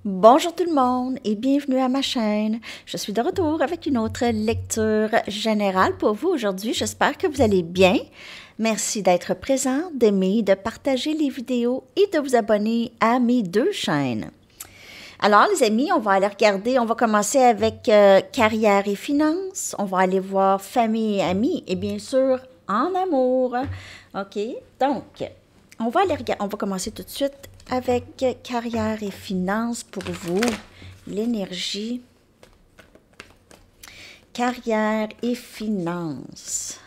Bonjour tout le monde et bienvenue à ma chaîne. Je suis de retour avec une autre lecture générale pour vous aujourd'hui. J'espère que vous allez bien. Merci d'être présent, d'aimer, de partager les vidéos et de vous abonner à mes deux chaînes. Alors les amis, on va aller regarder, on va commencer avec carrière et finances. On va aller voir famille et amis et bien sûr en amour. OK? Donc, on va commencer tout de suite avec carrière et finances pour vous, l'énergie, carrière et finances.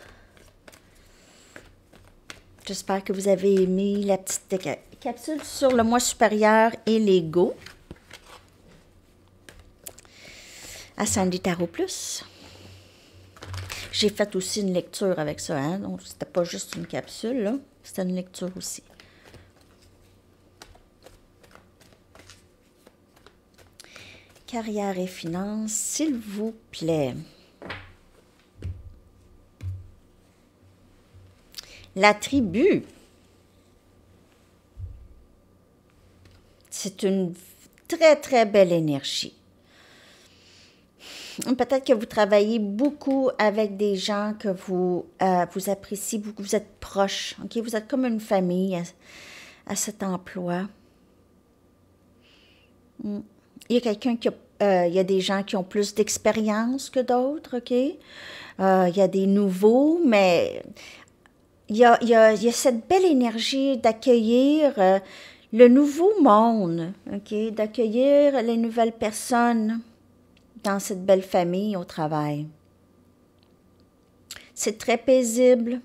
J'espère que vous avez aimé la petite capsule sur le moi supérieur et l'ego à Sandy Tarot Plus. J'ai fait aussi une lecture avec ça, hein? Donc c'était pas juste une capsule, là, c'était une lecture aussi. Carrière et finances, s'il vous plaît. La tribu. C'est une très, très belle énergie. Peut-être que vous travaillez beaucoup avec des gens que vous appréciez beaucoup, vous êtes proches, ok? Vous êtes comme une famille à cet emploi. Il y a quelqu'un qui il y a des gens qui ont plus d'expérience que d'autres, ok? Il y a des nouveaux, mais il y a cette belle énergie d'accueillir le nouveau monde, ok? D'accueillir les nouvelles personnes dans cette belle famille au travail. C'est très paisible.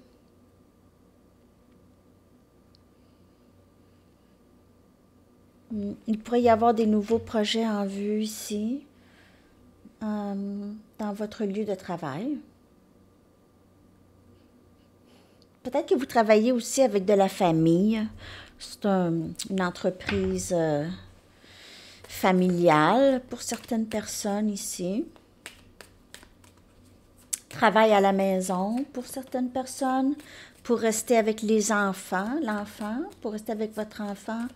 Il pourrait y avoir des nouveaux projets en vue ici, dans votre lieu de travail. Peut-être que vous travaillez aussi avec de la famille. C'est une entreprise familiale pour certaines personnes ici. Travail à la maison pour certaines personnes, pour rester avec les enfants, pour rester avec votre enfant.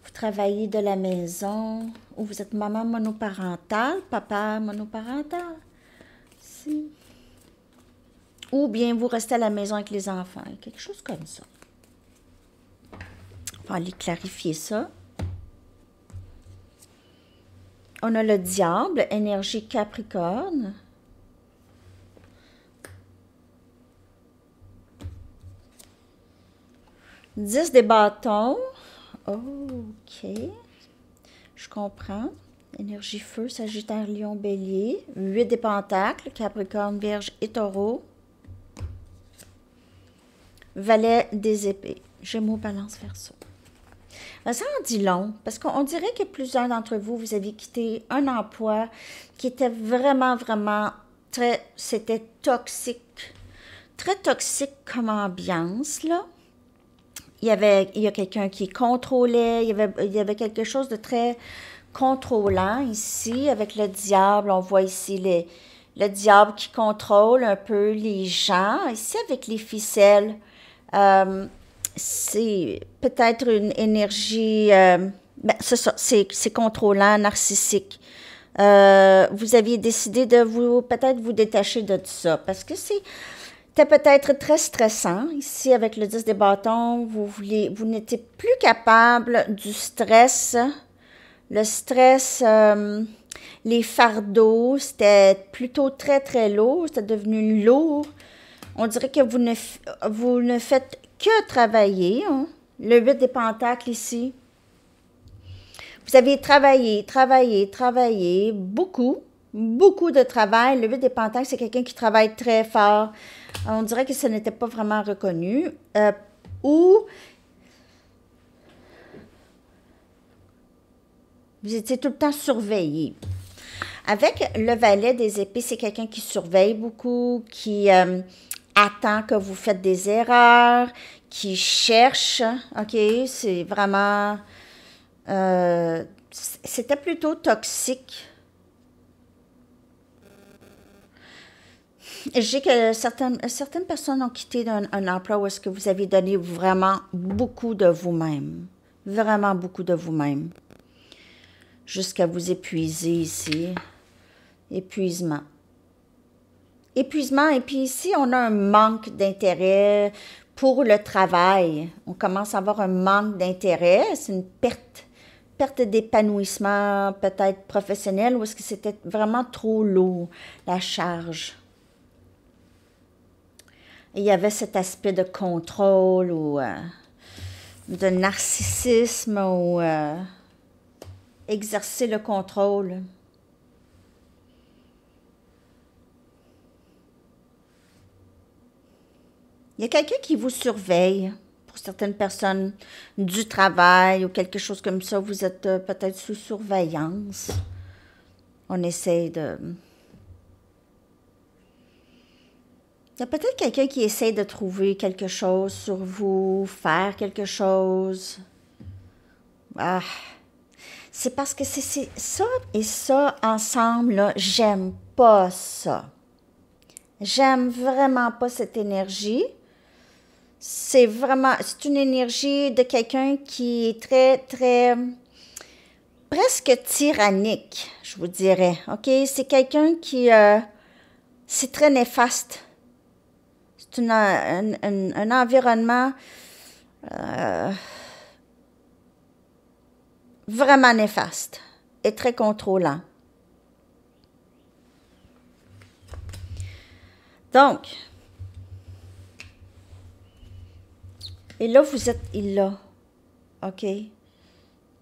Vous travaillez de la maison, ou vous êtes maman monoparentale, papa monoparental. Si. Ou bien vous restez à la maison avec les enfants, quelque chose comme ça. On va aller clarifier ça. On a le diable, énergie Capricorne. Dix des bâtons. OK. Je comprends. Énergie feu, Sagittaire, Lion, Bélier. 8 des pentacles, Capricorne, Vierge et Taureau. Valet des épées. Gémeaux, Balance, Verseau. Ça en dit long, parce qu'on dirait que plusieurs d'entre vous, vous avez quitté un emploi qui était vraiment, vraiment c'était toxique. Très toxique comme ambiance, là. Il y a quelqu'un qui contrôlait, il y avait quelque chose de très contrôlant ici avec le diable. On voit ici le diable qui contrôle un peu les gens. Ici avec les ficelles, c'est peut-être une énergie, c'est ça, c'est contrôlant, narcissique. Vous aviez décidé de peut-être vous détacher de tout ça parce que c'était peut-être très stressant. Ici, avec le 10 des bâtons, vous n'étiez plus capable du stress. Le stress, les fardeaux, c'était plutôt très, très lourd. C'était devenu lourd. On dirait que vous ne faites que travailler. Hein? Le 8 des pentacles ici. Vous avez travaillé, beaucoup de travail. Le 8 des pentacles, c'est quelqu'un qui travaille très fort. On dirait que ce n'était pas vraiment reconnu. Ou vous étiez tout le temps surveillé. Avec le valet des épées, c'est quelqu'un qui surveille beaucoup, qui attend que vous faites des erreurs, qui cherche. OK, c'est vraiment... c'était plutôt toxique. J'ai que certaines personnes ont quitté un emploi où est-ce que vous avez donné vraiment beaucoup de vous-même. Vraiment beaucoup de vous-même. jusqu'à vous épuiser ici. Épuisement. Épuisement, et puis ici, on a un manque d'intérêt pour le travail. On commence à avoir un manque d'intérêt, c'est une perte d'épanouissement peut-être professionnel, ou est-ce que c'était vraiment trop lourd, la charge. Et il y avait cet aspect de contrôle ou de narcissisme ou exercer le contrôle. Il y a quelqu'un qui vous surveille. Pour certaines personnes du travail ou quelque chose comme ça, vous êtes peut-être sous surveillance. On essaie de... Il y a peut-être quelqu'un qui essaie de trouver quelque chose sur vous, faire quelque chose. Ah, c'est parce que c'est ça et ça ensemble, là, j'aime pas ça. J'aime vraiment pas cette énergie. C'est une énergie de quelqu'un qui est très, presque tyrannique, je vous dirais, OK? C'est quelqu'un qui, c'est très néfaste. C'est un environnement vraiment néfaste et très contrôlant. Donc, et là, vous êtes là, OK?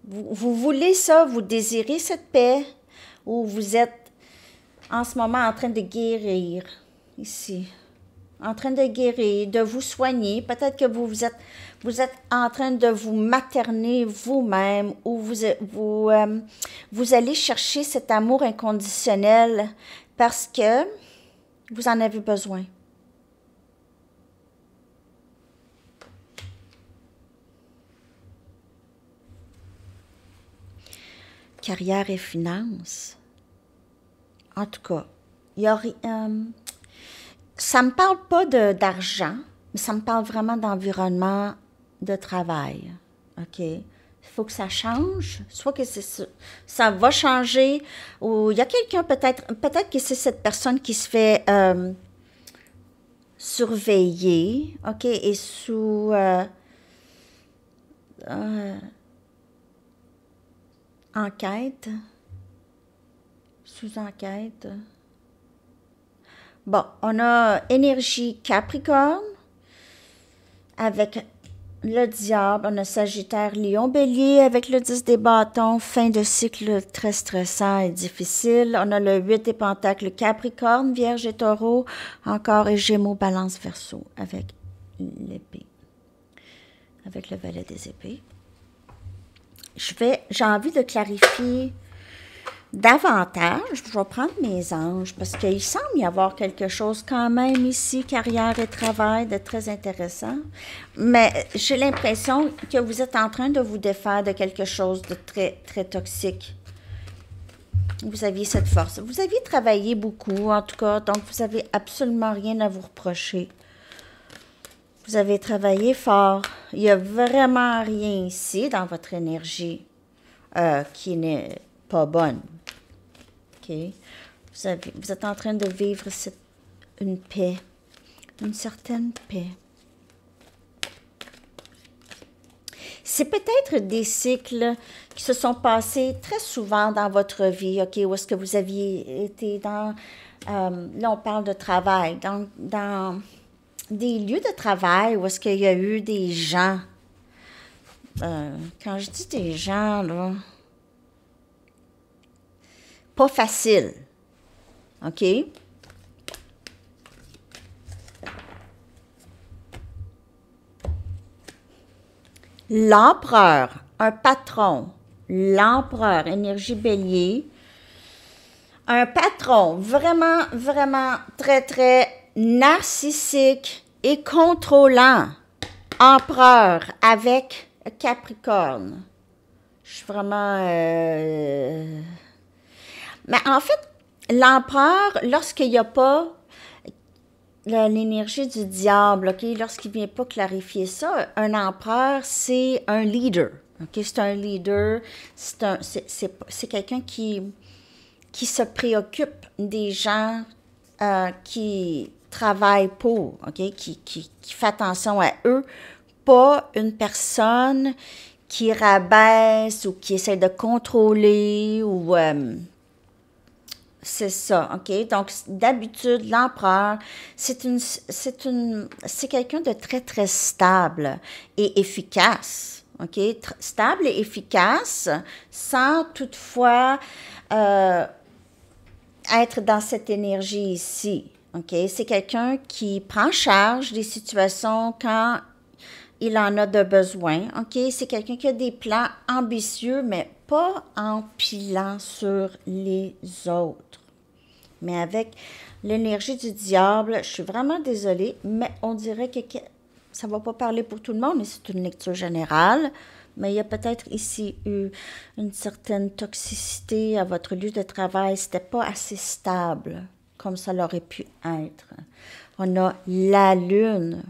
Vous voulez ça, vous désirez cette paix, ou vous êtes en ce moment en train de guérir, ici, en train de guérir, de vous soigner. Peut-être que vous êtes en train de vous materner vous-même, ou vous allez chercher cet amour inconditionnel parce que vous en avez besoin. Carrière et finances. En tout cas, ça ne me parle pas d'argent, mais ça me parle vraiment d'environnement de travail. OK? Il faut que ça change. Soit que ça va changer, ou il y a quelqu'un peut-être que c'est cette personne qui se fait surveiller, OK, et sous... enquête, sous-enquête. Bon, on a énergie Capricorne avec le diable, on a Sagittaire, Lion, Bélier avec le 10 des bâtons, fin de cycle très stressant et difficile. On a le 8 des pentacles, Capricorne, Vierge et Taureau, encore et Gémeaux, Balance, Verseau avec l'épée, avec le valet des épées. J'ai envie de clarifier davantage. Je vais prendre mes anges parce qu'il semble y avoir quelque chose quand même ici, carrière et travail, de très intéressant. Mais j'ai l'impression que vous êtes en train de vous défaire de quelque chose de très, très toxique. Vous aviez cette force. Vous aviez travaillé beaucoup, en tout cas, donc vous n'avez absolument rien à vous reprocher. Vous avez travaillé fort. Il n'y a vraiment rien ici dans votre énergie qui n'est pas bonne. OK? Vous êtes en train de vivre une paix, une certaine paix. C'est peut-être des cycles qui se sont passés très souvent dans votre vie, OK? Où est-ce que vous aviez été dans... là, on parle de travail. Dans des lieux de travail où est-ce qu'il y a eu des gens. Quand je dis des gens, là, pas facile. OK? L'empereur, un patron. L'empereur, énergie bélier. Un patron vraiment, vraiment très, très narcissique et contrôlant. Empereur avec Capricorne. Je suis vraiment... Mais en fait, l'empereur, lorsqu'il n'y a pas l'énergie du diable, OK, lorsqu'il ne vient pas clarifier ça, un empereur, c'est un leader, OK? C'est un leader, c'est quelqu'un qui se préoccupe des gens qui travaillent pour, OK? Qui fait attention à eux, pas une personne qui rabaisse ou qui essaie de contrôler ou... c'est ça, OK? Donc, d'habitude, l'empereur, c'est quelqu'un de très, très stable et efficace, OK? Stable et efficace, sans toutefois être dans cette énergie ici, OK? C'est quelqu'un qui prend charge des situations quand il en a de besoin, OK? C'est quelqu'un qui a des plans ambitieux, mais pas en pilant sur les autres. Mais avec l'énergie du diable, je suis vraiment désolée, mais on dirait que ça ne va pas parler pour tout le monde, mais c'est une lecture générale. Mais il y a peut-être ici eu une certaine toxicité à votre lieu de travail. Ce n'était pas assez stable comme ça l'aurait pu être. On a la lune.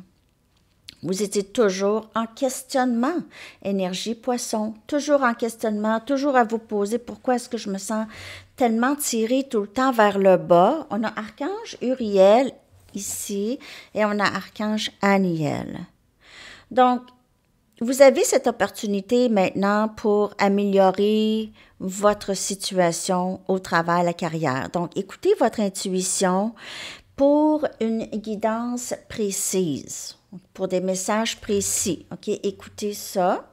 Vous étiez toujours en questionnement, énergie poisson, toujours en questionnement, toujours à vous poser pourquoi est-ce que je me sens tellement tirée tout le temps vers le bas. On a Archange Uriel ici et on a Archange Aniel. Donc, vous avez cette opportunité maintenant pour améliorer votre situation au travail, la carrière. Donc, écoutez votre intuition pour une guidance précise, pour des messages précis. OK, écoutez ça.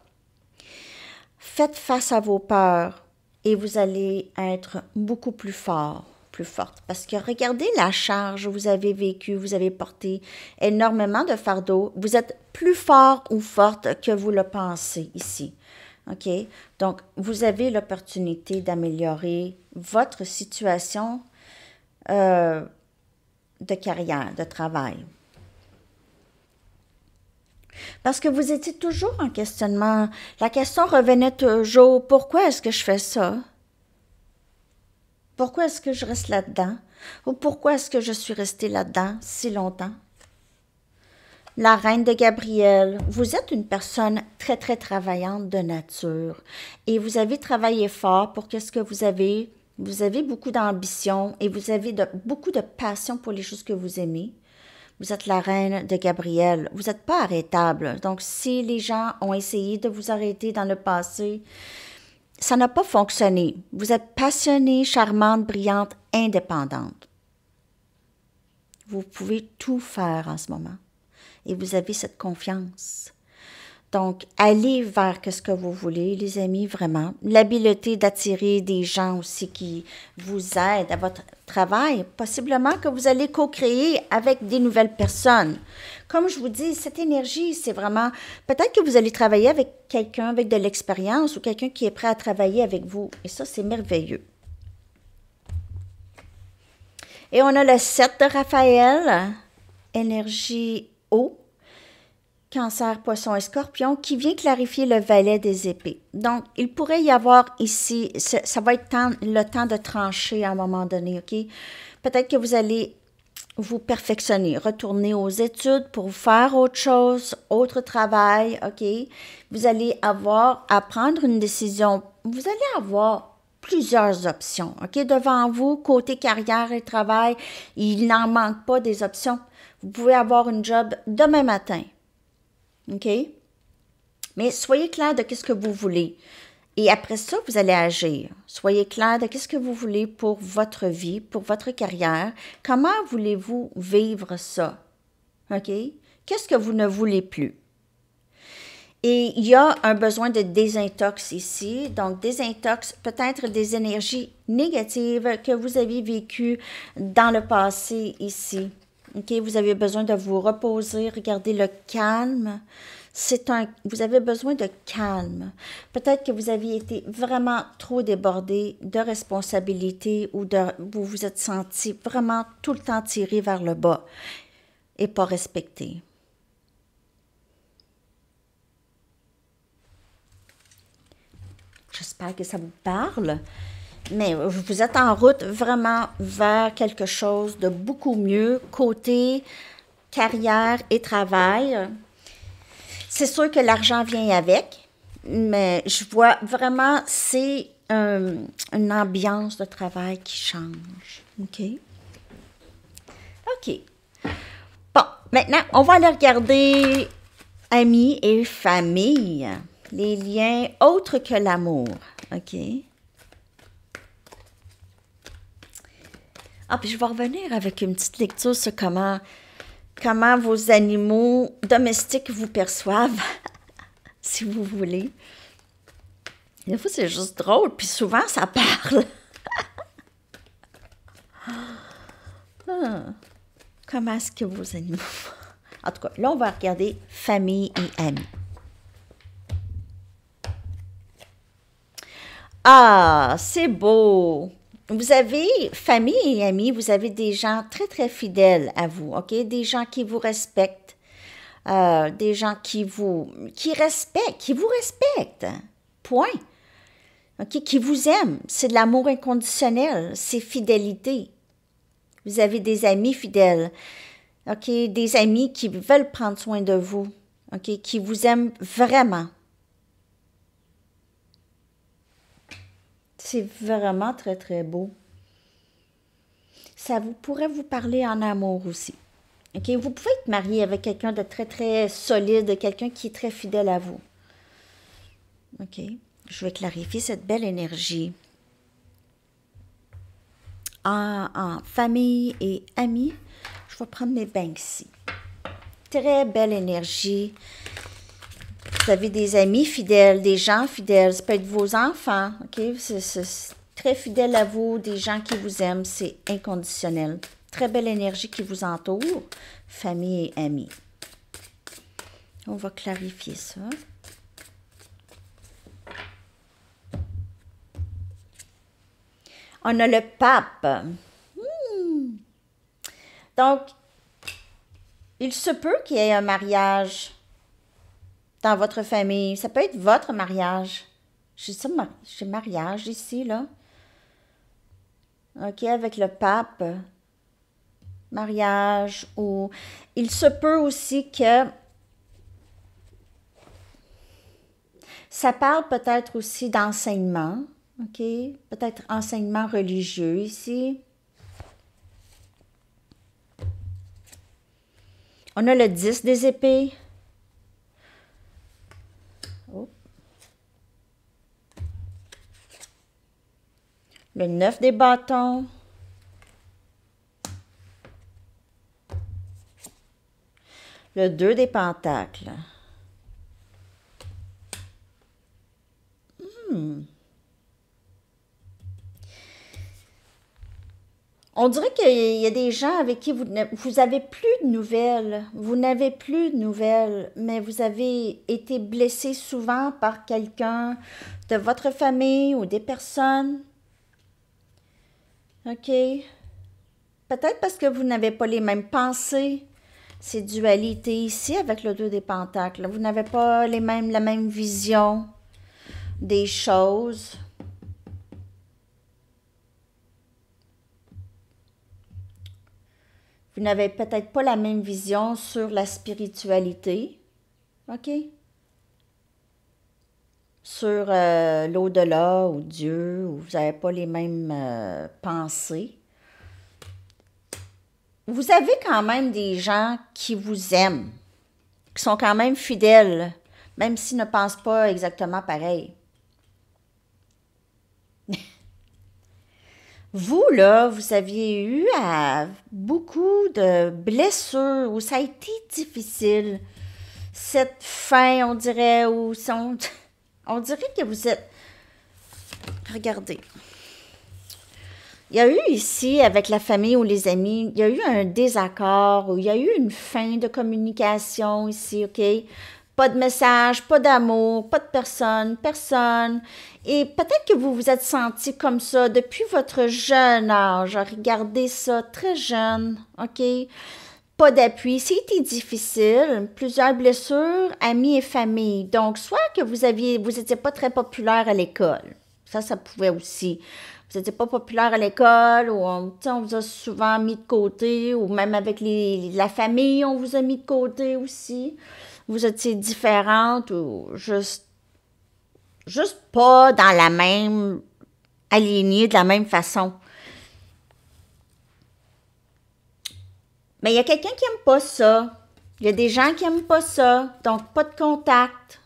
Faites face à vos peurs et vous allez être beaucoup plus fort, plus forte. Parce que regardez la charge que vous avez vécue, vous avez porté énormément de fardeau. Vous êtes plus fort ou forte que vous le pensez ici. OK? Donc, vous avez l'opportunité d'améliorer votre situation de carrière, de travail. Parce que vous étiez toujours en questionnement. La question revenait toujours, pourquoi est-ce que je fais ça? Pourquoi est-ce que je reste là-dedans? Ou pourquoi est-ce que je suis restée là-dedans si longtemps? La reine de Gabriel, vous êtes une personne très, très travaillante de nature et vous avez travaillé fort pour qu'est-ce que vous avez. Vous avez beaucoup d'ambition et vous avez beaucoup de passion pour les choses que vous aimez. Vous êtes la reine de Gabriel. Vous n'êtes pas arrêtable. Donc, si les gens ont essayé de vous arrêter dans le passé, ça n'a pas fonctionné. Vous êtes passionnée, charmante, brillante, indépendante. Vous pouvez tout faire en ce moment. Et vous avez cette confiance. Donc, allez vers ce que vous voulez, les amis, vraiment. L'habileté d'attirer des gens aussi qui vous aident à votre travail. Possiblement que vous allez co-créer avec des nouvelles personnes. Comme je vous dis, cette énergie, c'est vraiment... Peut-être que vous allez travailler avec quelqu'un avec de l'expérience ou quelqu'un qui est prêt à travailler avec vous. Et ça, c'est merveilleux. Et on a le 7 de Raphaël, énergie eau. Cancer, poisson et scorpion, qui vient clarifier le valet des épées. Donc, il pourrait y avoir ici, ça va être le temps de trancher à un moment donné, OK? Peut-être que vous allez vous perfectionner, retourner aux études pour faire autre chose, autre travail, OK? Vous allez avoir à prendre une décision. Vous allez avoir plusieurs options, OK? Devant vous, côté carrière et travail, il n'en manque pas des options. Vous pouvez avoir une job demain matin. OK? Mais soyez clair de ce que vous voulez. Et après ça, vous allez agir. Soyez clair de ce que vous voulez pour votre vie, pour votre carrière. Comment voulez-vous vivre ça? OK? Qu'est-ce que vous ne voulez plus? Et il y a un besoin de désintox ici. Donc, désintox, peut-être des énergies négatives que vous avez vécues dans le passé ici. OK, vous avez besoin de vous reposer, regardez le calme. Vous avez besoin de calme. Peut-être que vous aviez été vraiment trop débordé de responsabilités ou vous vous êtes senti vraiment tout le temps tiré vers le bas et pas respecté. J'espère que ça vous parle. Mais vous êtes en route vraiment vers quelque chose de beaucoup mieux côté carrière et travail. C'est sûr que l'argent vient avec. mais je vois vraiment, c'est une ambiance de travail qui change. OK? OK. Bon, maintenant, on va aller regarder amis et famille. Les liens autres que l'amour. OK? Ah, puis je vais revenir avec une petite lecture sur comment vos animaux domestiques vous perçoivent, si vous voulez. Des fois, c'est juste drôle, puis souvent, ça parle. Comment est-ce que vos animaux... En tout cas, là, on va regarder famille et amis. Ah, c'est beau! Vous avez, famille et amis, vous avez des gens très, très fidèles à vous, OK? Des gens qui vous respectent, des gens qui vous respectent, point. OK? Qui vous aiment. C'est de l'amour inconditionnel, c'est fidélité. Vous avez des amis fidèles, OK? Des amis qui veulent prendre soin de vous, OK? Qui vous aiment vraiment. C'est vraiment très, très beau. Ça pourrait vous parler en amour aussi. OK? Vous pouvez être marié avec quelqu'un de très, très solide, quelqu'un qui est très fidèle à vous. OK? Je vais clarifier cette belle énergie. En famille et amis, je vais prendre mes Banksy. Très belle énergie. Vous avez des amis fidèles, des gens fidèles, ça peut être vos enfants, OK? C'est très fidèle à vous, des gens qui vous aiment, c'est inconditionnel. Très belle énergie qui vous entoure, famille et amis. On va clarifier ça. On a le pape. Donc, il se peut qu'il y ait un mariage dans votre famille. Ça peut être votre mariage. J'ai mariage ici, là. OK, avec le pape. Mariage ou... Il se peut aussi que... Ça parle peut-être aussi d'enseignement. OK? Peut-être enseignement religieux ici. On a le 10 des épées. Oh. Le 9 des bâtons. Le 2 des pentacles. On dirait qu'il y a des gens avec qui vous avez plus de nouvelles. Vous n'avez plus de nouvelles, mais vous avez été blessé souvent par quelqu'un de votre famille ou des personnes. OK? Peut-être parce que vous n'avez pas les mêmes pensées. C'est dualité ici avec le 2 des pentacles. Vous n'avez pas la même vision des choses. Vous n'avez peut-être pas la même vision sur la spiritualité, OK? Sur l'au-delà ou Dieu, ou vous n'avez pas les mêmes pensées. Vous avez quand même des gens qui vous aiment, qui sont quand même fidèles, même s'ils ne pensent pas exactement pareil. Vous, là, vous aviez eu beaucoup de blessures, où ça a été difficile. Cette fin, on dirait, où on dirait que vous êtes... Regardez. Il y a eu ici, avec la famille ou les amis, il y a eu un désaccord, ou il y a eu une fin de communication ici, OK? Pas de message, pas d'amour, pas de personne. Et peut-être que vous vous êtes senti comme ça depuis votre jeune âge. Regardez ça, très jeune, OK? Pas d'appui. C'était difficile. Plusieurs blessures, amis et famille. Donc, soit que vous étiez pas très populaire à l'école. Ça pouvait aussi. Vous n'étiez pas populaire à l'école, ou on vous a souvent mis de côté, ou même avec la famille, on vous a mis de côté aussi. Vous étiez différente ou juste juste pas dans la même alignée, de la même façon. Mais il y a quelqu'un qui aime pas ça. Il y a des gens qui aiment pas ça, donc pas de contact.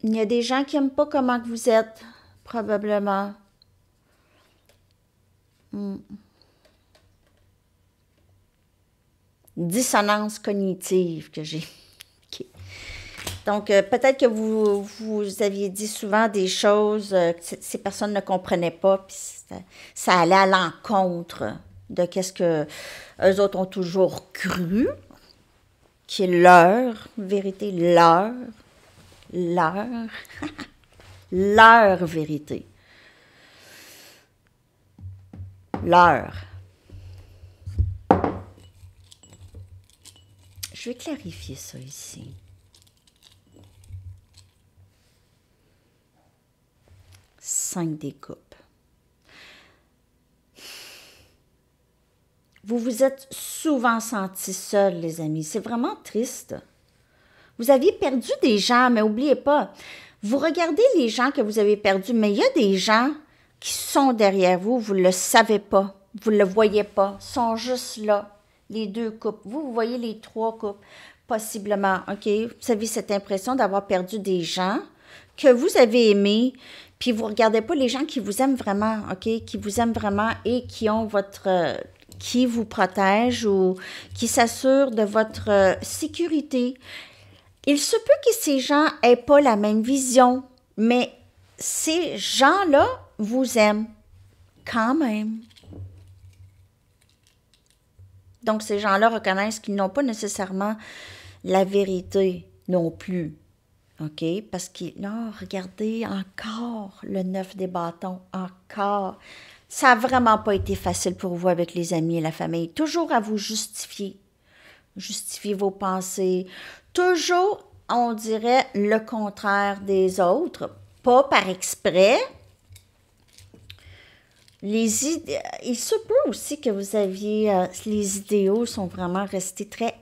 Il y a des gens qui aiment pas comment que vous êtes, probablement. Dissonance cognitive que j'ai. OK. Donc, peut-être que vous aviez dit souvent des choses que ces personnes ne comprenaient pas, puis ça allait à l'encontre de qu'est-ce que eux autres ont toujours cru, qui est leur vérité, leur, leur vérité, leur. Je vais clarifier ça ici. 5 des coupes. Vous vous êtes souvent sentis seul, les amis. C'est vraiment triste. Vous aviez perdu des gens, mais n'oubliez pas, vous regardez les gens que vous avez perdus, mais il y a des gens qui sont derrière vous, vous ne le savez pas, vous ne le voyez pas, sont juste là, les 2 couples. Vous voyez les 3 couples, possiblement, OK? Vous avez cette impression d'avoir perdu des gens que vous avez aimés, puis vous ne regardez pas les gens qui vous aiment vraiment, OK? Qui vous aiment vraiment et qui ont qui vous protègent ou qui s'assurent de votre sécurité. Il se peut que ces gens n'aient pas la même vision, mais ces gens-là vous aiment quand même. Donc, ces gens-là reconnaissent qu'ils n'ont pas nécessairement la vérité non plus. OK? Parce que, non, regardez, encore le 9 des bâtons, encore. Ça n'a vraiment pas été facile pour vous avec les amis et la famille. Toujours à vous justifier. Justifier vos pensées. Toujours, on dirait, le contraire des autres. Pas par exprès. Il se peut aussi que vous aviez... les idéaux sont vraiment restés très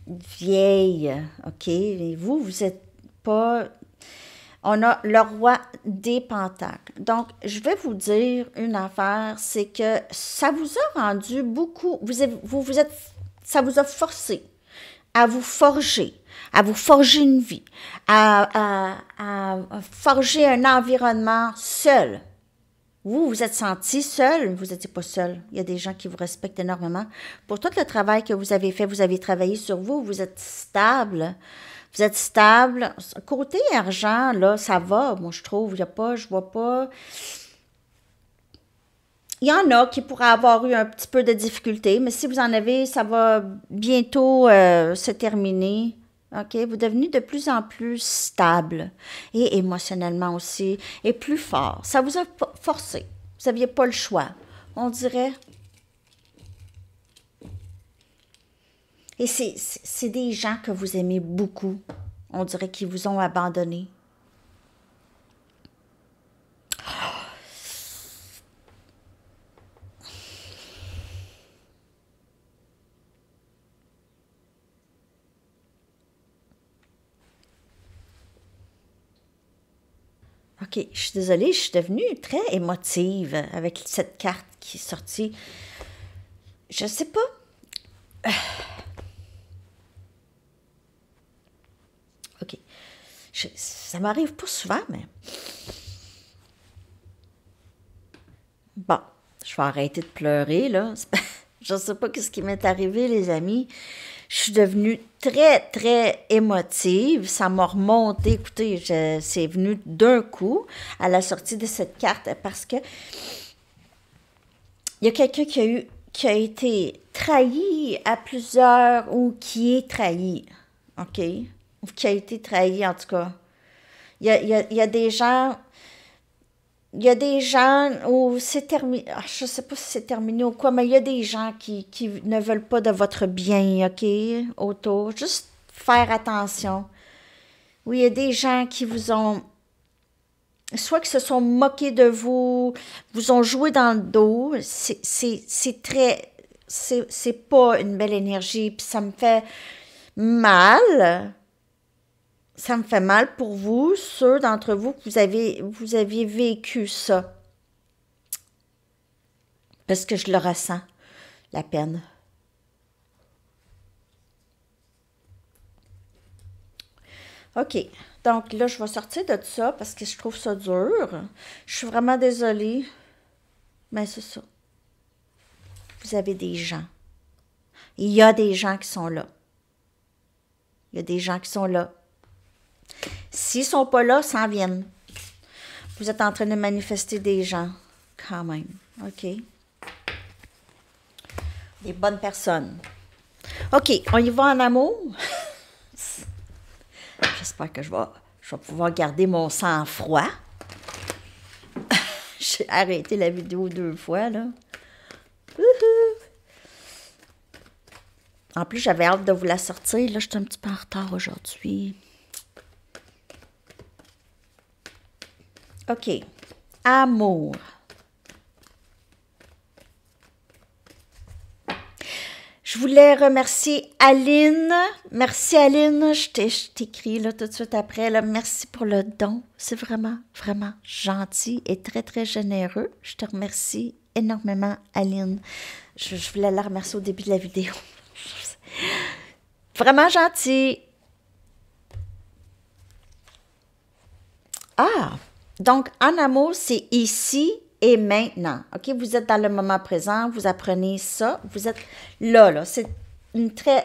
vieilles. OK? Et vous êtes pas... On a le roi des pentacles. Donc, je vais vous dire une affaire, c'est que ça vous a rendu beaucoup, ça vous a forcé à vous forger une vie, à forger un environnement seul. Vous vous êtes senti seul, vous n'étiez pas seul. Il y a des gens qui vous respectent énormément. Pour tout le travail que vous avez fait, vous avez travaillé sur vous, vous êtes stable. Vous êtes stable. Côté argent, là, ça va, moi, je trouve. Il y a pas, je vois pas. Il y en a qui pourraient avoir eu un petit peu de difficultés, mais si vous en avez, ça va bientôt se terminer. OK? Vous devenez de plus en plus stable et émotionnellement aussi, et plus fort. Ça vous a forcé. Vous n'aviez pas le choix. On dirait. Et c'est des gens que vous aimez beaucoup. On dirait qu'ils vous ont abandonné. OK, je suis désolée, je suis devenue très émotive avec cette carte qui est sortie. Je sais pas. OK. Ça m'arrive pas souvent, mais... Bon, je vais arrêter de pleurer, là. Je sais pas ce qui m'est arrivé, les amis. Je suis devenue très, très émotive. Ça m'a remonté. Écoutez, c'est venu d'un coup à la sortie de cette carte parce que il y a quelqu'un qui a été trahi à plusieurs ou qui est trahi. OK? Ou qui a été trahi, en tout cas. Il y a des gens... Il y a des gens où c'est terminé, je ne sais pas si c'est terminé ou quoi, mais il y a des gens qui ne veulent pas de votre bien, OK, autour. Juste faire attention. Oui, il y a des gens qui vous ont, soit qui se sont moqués de vous, vous ont joué dans le dos. C'est très, c'est pas une belle énergie, puis ça me fait mal. ça me fait mal pour vous, ceux d'entre vous que vous aviez vécu ça. Parce que je le ressens, la peine. OK. Donc là, je vais sortir de ça parce que je trouve ça dur. Je suis vraiment désolée. Mais c'est ça. Vous avez des gens. Il y a des gens qui sont là. Il y a des gens qui sont là. S'ils ne sont pas là, s'en viennent. Vous êtes en train de manifester des gens, quand même. OK? Des bonnes personnes. OK, on y va en amour. J'espère que je vais pouvoir garder mon sang-froid. J'ai arrêté la vidéo 2 fois, là. Wouhou! En plus, j'avais hâte de vous la sortir. Là, je suis un petit peu en retard aujourd'hui. OK. Amour. Je voulais remercier Aline. Merci Aline. Je t'écris là tout de suite après. Là. Merci pour le don. C'est vraiment, vraiment gentil et très, très généreux. Je te remercie énormément, Aline. Je voulais la remercier au début de la vidéo. Vraiment gentil. Ah, donc en amour, c'est ici et maintenant. OK, vous êtes dans le moment présent, vous apprenez ça, vous êtes là. C'est un très,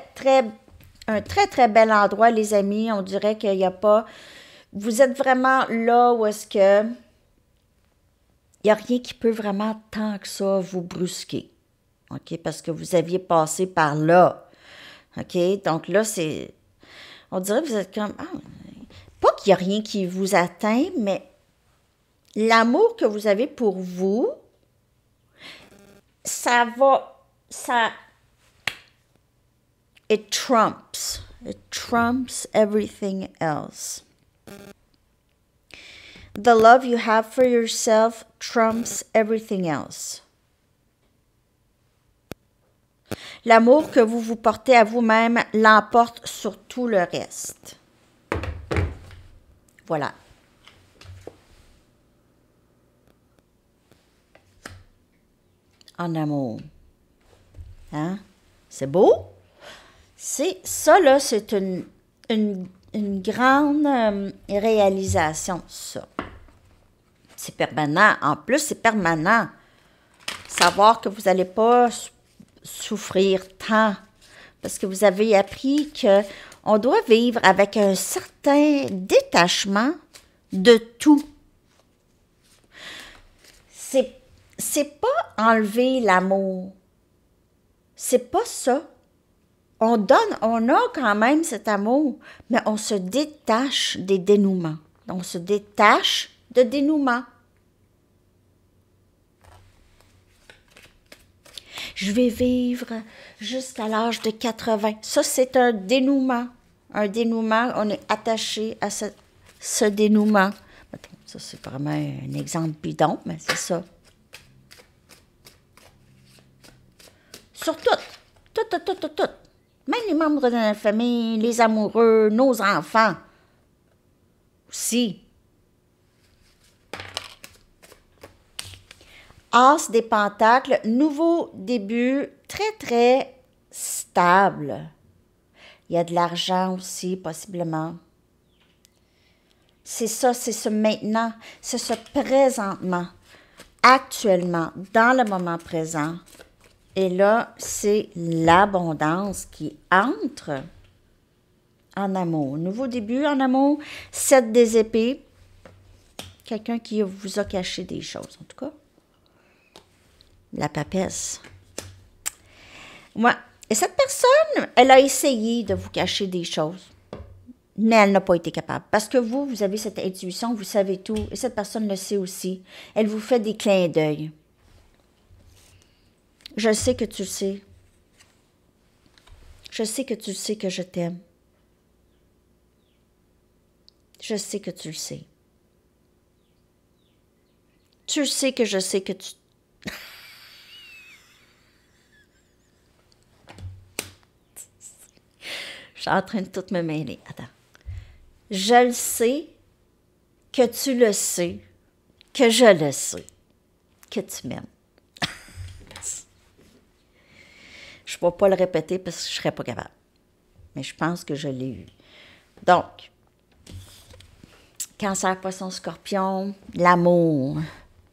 très bel endroit, les amis. On dirait qu'il n'y a pas... Vous êtes vraiment là où est-ce que... Il n'y a rien qui peut vraiment tant que ça vous brusquer. OK, parce que vous aviez passé par là. OK? Donc là, c'est... On dirait que vous êtes comme... Ah, pas qu'il n'y a rien qui vous atteint, mais l'amour que vous avez pour vous, ça va... Ça... It trumps. It trumps everything else. The love you have for yourself trumps everything else. L'amour que vous vous portez à vous-même l'emporte sur tout le reste. Voilà. En amour. Hein? C'est beau? C'est ça, là, c'est une grande réalisation, ça. C'est permanent. En plus, c'est permanent. Savoir que vous n'allez pas souffrir tant. Parce que vous avez appris qu'on doit vivre avec un certain détachement de tout. C'est pas enlever l'amour. C'est pas ça. On a quand même cet amour, mais on se détache des dénouements. On se détache de dénouements. Je vais vivre jusqu'à l'âge de 80. Ça, c'est un dénouement. Un dénouement, on est attaché à ce dénouement. Ça, c'est vraiment un exemple bidon, mais c'est ça. Sur tout. Tout. Même les membres de notre famille, les amoureux, nos enfants. Aussi. As des pentacles, nouveau début, très, très stable. Il y a de l'argent aussi, possiblement. C'est ça, c'est ce maintenant, c'est ce présentement, actuellement, dans le moment présent. Et là, c'est l'abondance qui entre en amour. Nouveau début en amour, 7 des épées. Quelqu'un qui vous a caché des choses, en tout cas. La papesse. Ouais. Et cette personne, elle a essayé de vous cacher des choses, mais elle n'a pas été capable. Parce que vous avez cette intuition, vous savez tout, et cette personne le sait aussi. Elle vous fait des clins d'œil. Je sais que tu le sais. Je sais que tu le sais que je t'aime. Je sais que tu le sais. Tu le sais que je sais que tu... Je suis en train de tout me mêler. Attends. Je le sais, que tu le sais, que je le sais, que tu m'aimes. Je ne vais pas le répéter parce que je ne serais pas capable. Mais je pense que je l'ai eu. Donc, Cancer, Poisson, Scorpion, l'amour.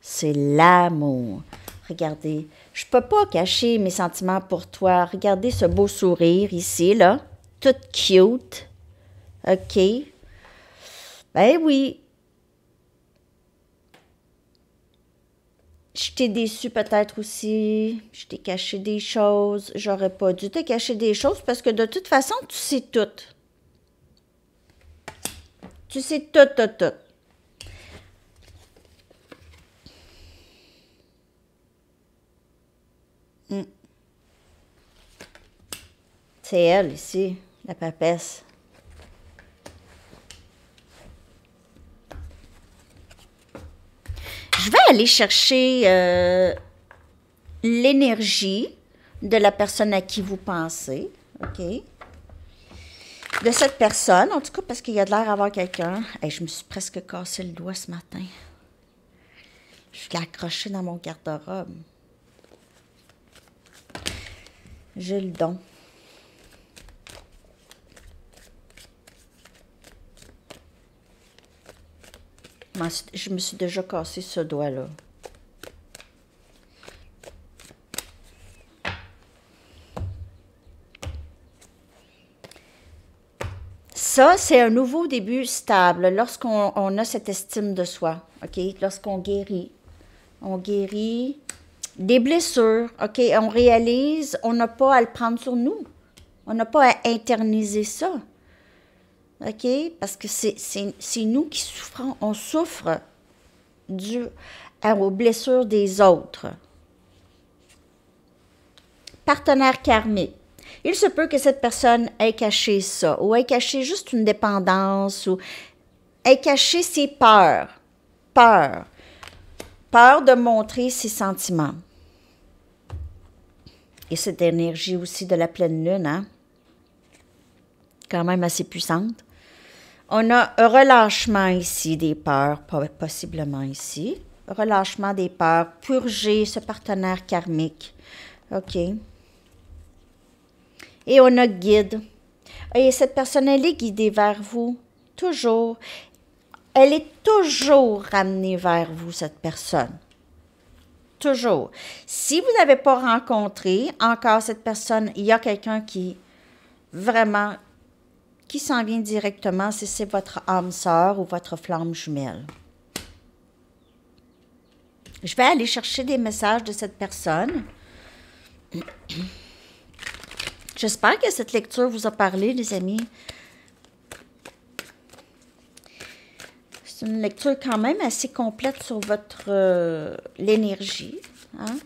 C'est l'amour. Regardez, je ne peux pas cacher mes sentiments pour toi. Regardez ce beau sourire ici, là. Tout cute. OK. Ben oui. Je t'ai déçu peut-être aussi. Je t'ai caché des choses. J'aurais pas dû te cacher des choses parce que de toute façon, tu sais tout. Tu sais tout, tout, tout. C'est elle ici, la papesse. Je vais aller chercher l'énergie de la personne à qui vous pensez, OK? De cette personne, en tout cas parce qu'il y a de l'air d'avoir quelqu'un. Hey, je me suis presque cassé le doigt ce matin. Je l'ai accroché dans mon garde-robe. J'ai le don. Je me suis déjà cassé ce doigt-là. Ça, c'est un nouveau début stable lorsqu'on a cette estime de soi, OK? Lorsqu'on guérit. On guérit des blessures, OK? On réalise, on n'a pas à le prendre sur nous. On n'a pas à internaliser ça. OK? Parce que c'est nous qui souffrons. On souffre aux blessures des autres. Partenaire karmique. Il se peut que cette personne ait caché ça, ou ait caché juste une dépendance, ou ait caché ses peurs. Peur. Peur de montrer ses sentiments. Et cette énergie aussi de la pleine lune, hein? Quand même assez puissante. On a un relâchement ici des peurs, possiblement ici. Relâchement des peurs, purger ce partenaire karmique. OK. Et on a guide. Et cette personne, elle est guidée vers vous. Toujours. Elle est toujours ramenée vers vous, cette personne. Toujours. Si vous n'avez pas rencontré encore cette personne, il y a quelqu'un qui vraiment, qui s'en vient directement, c'est votre âme sœur ou votre flamme jumelle. Je vais aller chercher des messages de cette personne. J'espère que cette lecture vous a parlé, les amis. C'est une lecture quand même assez complète sur votre l'énergie. Hein?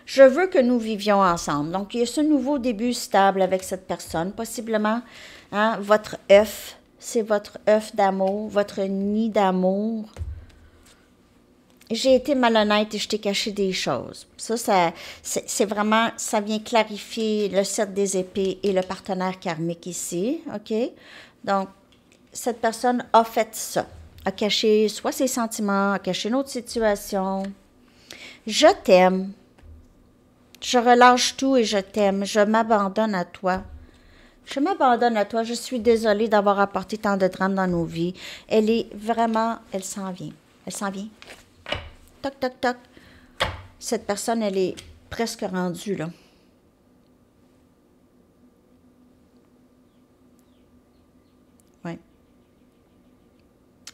Je veux que nous vivions ensemble. Donc, il y a ce nouveau début stable avec cette personne. Possiblement, hein, votre œuf, c'est votre œuf d'amour, votre nid d'amour. J'ai été malhonnête et je t'ai caché des choses. Ça c'est vraiment, ça vient clarifier le 7 des épées et le partenaire karmique ici, OK? Donc, cette personne a fait ça, a caché soit ses sentiments, a caché une autre situation. Je t'aime. Je relâche tout et je t'aime. Je m'abandonne à toi. Je m'abandonne à toi. Je suis désolée d'avoir apporté tant de drames dans nos vies. Elle est vraiment, elle s'en vient. Elle s'en vient. Toc, toc, toc. Cette personne, elle est presque rendue, là. Oui.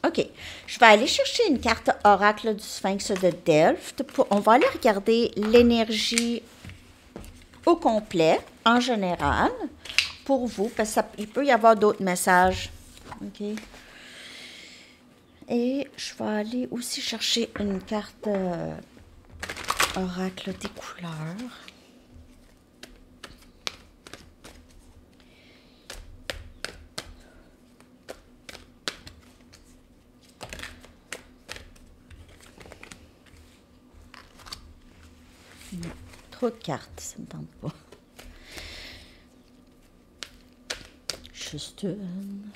OK. Je vais aller chercher une carte oracle du Sphinx de Delft. On va aller regarder l'énergie au complet, en général, pour vous, parce qu'il peut y avoir d'autres messages. OK. Et je vais aller aussi chercher une carte oracle des couleurs. Trop de cartes, ça ne me tente pas. juste une.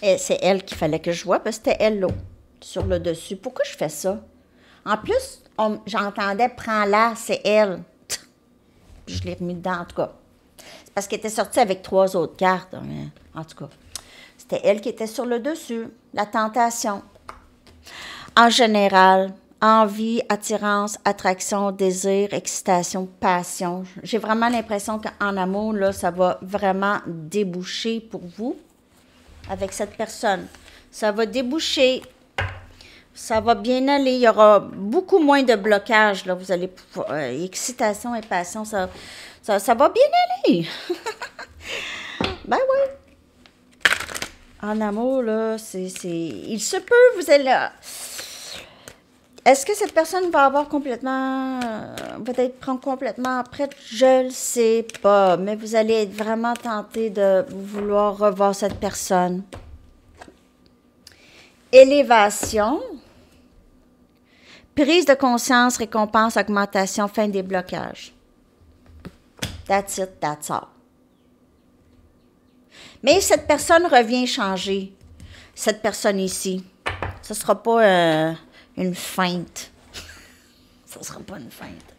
Et c'est elle qu'il fallait que je vois, parce que c'était elle, là, sur le dessus. Pourquoi je fais ça? En plus, j'entendais « prends-la, c'est elle ». Je l'ai remis dedans, en tout cas. C'est parce qu'elle était sortie avec 3 autres cartes, mais en tout cas. C'était elle qui était sur le dessus, la tentation. En général, envie, attirance, attraction, désir, excitation, passion. J'ai vraiment l'impression qu'en amour, là, ça va vraiment déboucher pour vous avec cette personne. Ça va déboucher. Ça va bien aller. Il y aura beaucoup moins de blocage. Là. Vous allez pouvoir. Excitation et passion, ça va bien aller. Ben oui. En amour, là, il se peut, vous allez là. Est-ce que cette personne va avoir complètement, peut-être prendre complètement prête? Je le sais pas, mais vous allez être vraiment tenté de vouloir revoir cette personne. Élévation. Prise de conscience, récompense, augmentation, fin des blocages. That's it, that's all. Mais cette personne revient changer. Cette personne ici. Ce ne sera pas une feinte. Ce ne sera pas une feinte.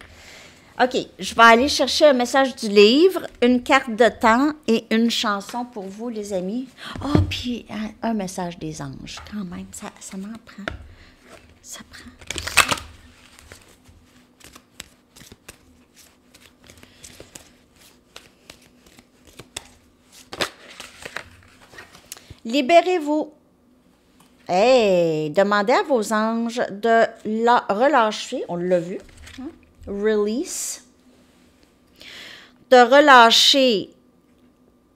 OK, je vais aller chercher un message du livre, une carte de temps et une chanson pour vous, les amis. Ah, puis un message des anges, quand même. Ça m'en prend. Ça prend. Libérez-vous. Hey, demandez à vos anges de relâcher, on l'a vu, hein? Release, de relâcher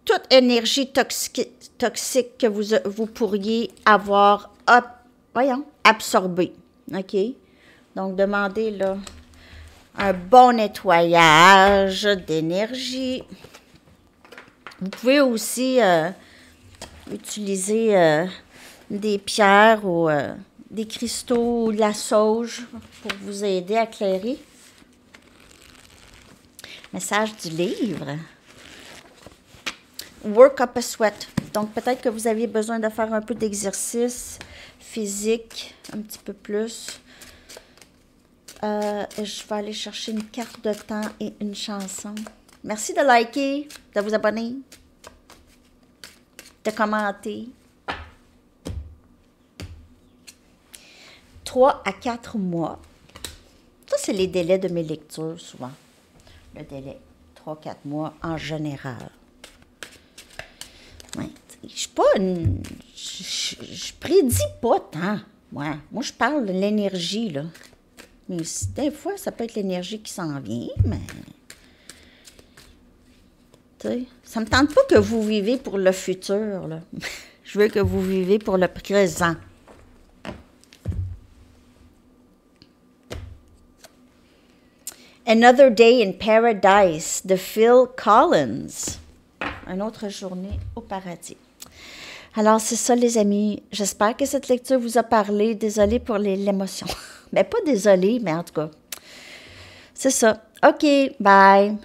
toute énergie toxique que vous pourriez avoir absorbée. OK? Donc, demandez là un bon nettoyage d'énergie. Vous pouvez aussi utiliser des pierres ou des cristaux ou de la sauge pour vous aider à éclairer. Message du livre. Work up a sweat. Donc, peut-être que vous aviez besoin de faire un peu d'exercice physique, un petit peu plus. Je vais aller chercher une carte de temps et une chanson. Merci de liker, de vous abonner, de commenter. 3 à 4 mois. Ça, c'est les délais de mes lectures, souvent. Le délai, 3-4 mois en général. Ouais. Je suis pas une... Je prédis pas tant. Ouais. Moi, je parle de l'énergie, là. Mais des fois, ça peut être l'énergie qui s'en vient, mais... Tu sais, ça me tente pas que vous vivez pour le futur, là. Je veux que vous vivez pour le présent. Another Day in Paradise de Phil Collins. Une autre journée au paradis. Alors, c'est ça, les amis. J'espère que cette lecture vous a parlé. Désolée pour l'émotion. Mais pas désolée, mais en tout cas, c'est ça. OK, bye.